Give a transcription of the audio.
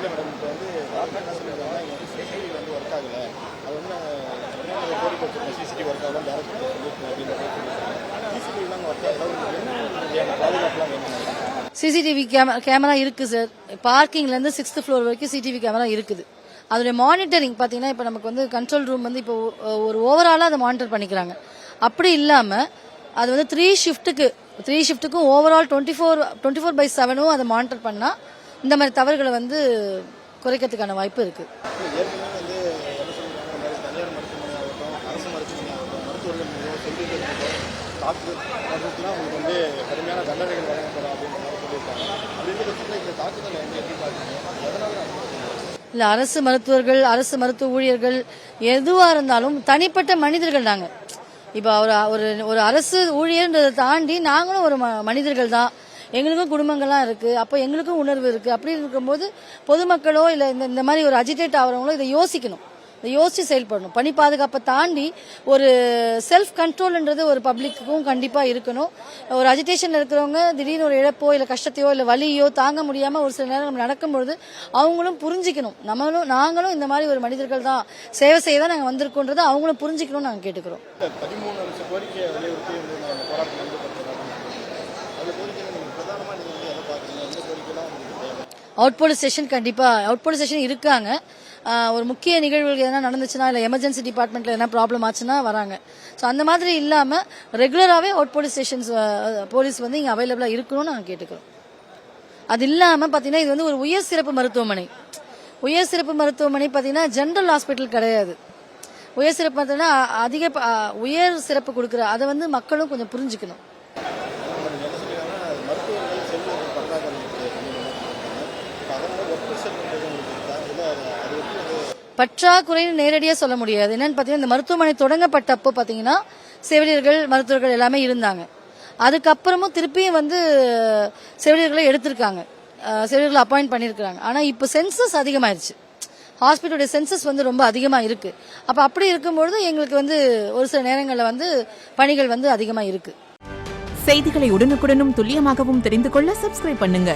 இல்லை மேடம், இப்போ வந்து டாக்டர் என்ன சொல்லியிருக்காங்க, இங்கே வந்து சிசிடிவி வந்து ஒர்க் ஆகலை, அது வந்து கோரிக்கை வச்சுருக்கோம், சிசிடிவி ஒர்க் ஆகலாம் டேரக்ட் சொல்லியிருக்கோம் அப்படின்னு சொல்லியிருக்காங்க. சிசிடிவிலாம் ஒர்க் ஆகலாம், என்ன பாதுகாப்புலாம் வேணும்? சிசிடிவி கேமரா இருக்கு சார். பார்க்கிங்ல இருந்து 6th ஃப்ளோர் வரைக்கும் சிசிடிவி கேமரா இருக்குது. அதோட மானிட்டரிங் பாத்தீங்கன்னா இப்போ நமக்கு வந்து கண்ட்ரோல் ரூம் வந்து இப்போ ஒரு ஓவராலா அதை மானிட்டர் பண்ணிக்கிறாங்க. அப்படி இல்லாம அது வந்து 3 ஷிஃப்ட்டுக்கும் ஓவரால் 24/7 அதை மானிட்டர் பண்ணா இந்த மாதிரி தவறுகளை வந்து குறைக்கிறதுக்கான வாய்ப்பு இருக்கு. ஏற்கனவே வந்து என்ன சொல்லியிருக்காங்க, தனியார் மருத்துவமனை ஆகட்டும், அரசு மருத்துவமனை ஆகட்டும், மருத்துவர்கள் தாக்குதல் உங்களுக்கு வந்து கடுமையான தண்டனைகள் வழங்கப்படும் அப்படின்ற மாதிரி சொல்லியிருக்காங்க. அப்படின்ற பட்சத்தில் இந்த தாக்குதலை வந்து எப்படி பார்க்குறீங்க? எதனால இல்ல, அரசு மருத்துவர்கள், அரசு மருத்துவ ஊழியர்கள் எதுவா இருந்தாலும் தனிப்பட்ட மனிதர்கள் தாங்க. இப்ப ஒரு அரசு ஊழியர்ன்றதை தாண்டி நாங்களும் ஒரு மனிதர்கள் தான். எங்களுக்கும் குடும்பங்கள்லாம் இருக்கு. அப்போ எங்களுக்கும் உணர்வு இருக்கு. அப்படி இருக்கும்போது பொதுமக்களோ இல்ல இந்த மாதிரி ஒரு அஜிடேட் ஆகிறவங்களோ இதை யோசிக்கணும். இதை யோசிச்சு செயல்படணும். பணி பாதுகாப்பை தாண்டி ஒரு செல்ஃப் கண்ட்ரோல்ன்றது ஒரு பப்ளிக்குக்கும் கண்டிப்பா இருக்கணும். ஒரு அஜிடேஷன்ல இருக்கிறவங்க திடீர்னு ஒரு இழப்போ இல்ல கஷ்டத்தையோ இல்ல வலியோ தாங்க முடியாம ஒரு சில நேரம் நடக்கும்பொழுது அவங்களும் புரிஞ்சுக்கணும். நாங்களும் இந்த மாதிரி ஒரு மனிதர்கள் தான், சேவை செய்ய தான் நாங்க வந்திருக்கோன்றதை அவங்களும் புரிஞ்சுக்கணும்னு நாங்க கேட்டுக்கிறோம். 13 வருஷ கோரிக்கையை வலியுறுத்தி வந்து நாங்கள் போராட்டம் அந்த கோரிக்கையை நீங்கள் பிரதானமாக நீங்கள் வந்து எதை பார்க்குறீங்க? எந்த கோரிக்கைலாம் உங்களுக்கு தேவை? அவுட் போலீஸ் ஸ்டேஷன் கண்டிப்பா அவுட் போலீஸ் ஸ்டேஷன் இருக்காங்க. ஒரு முக்கிய நிகழ்வுகள் எதனா நடந்துச்சுன்னா இல்ல எமர்ஜென்சி டிபார்ட்மெண்ட்ல எதனா ப்ராப்ளம் ஆச்சுன்னா வராங்க. ஸோ அந்த மாதிரி இல்லாம ரெகுலராகவே அவுட் போலீஸ் ஸ்டேஷன்ஸ் போலீஸ் வந்து இங்க அவைலபிளா இருக்கணும்னு நாங்கள் கேட்டுக்கிறோம். அது இல்லாம பாத்தீங்கன்னா இது வந்து ஒரு உயர் சிறப்பு மருத்துவமனை. உயர் சிறப்பு மருத்துவமனை பாத்தீங்கன்னா ஜெனரல் ஹாஸ்பிட்டல் கிடையாது. உயர் சிறப்பு மருத்துவமனை அதிக உயர் சிறப்பு கொடுக்குற அதை வந்து மக்களும் கொஞ்சம் புரிஞ்சுக்கணும். மருத்துவர்கள் செல்வர்கள் பற்றாக்குறை அதனால பற்றாக்குறைன்னு நேரடியா சொல்ல முடியாது. என்னன்னு பாத்தீங்கன்னா இந்த மருத்துவமனை தொடங்கப்பட்டப்போ பாத்தீங்கன்னா செவிலியர்கள் மருத்துவர்கள் எல்லாமே இருந்தாங்க. அதுக்கப்புறமும் திருப்பியும் வந்து செவிலியர்களை எடுத்திருக்காங்க, செவிலியர்களை அப்பாயிண்ட் பண்ணிருக்காங்க. ஆனா இப்ப சென்சஸ் அதிகமாயிருச்சு. ஹாஸ்பிட்டலுடைய சென்சஸ் வந்து ரொம்ப அதிகமா இருக்கு. அப்படி இருக்கும்பொழுது எங்களுக்கு வந்து ஒரு சில நேரங்களில் வந்து பணிகள் வந்து அதிகமா இருக்கு. செய்திகளை உடனுக்குடனும் துல்லியமாகவும் தெரிந்து கொள்ள சப்ஸ்கிரைப் பண்ணுங்க.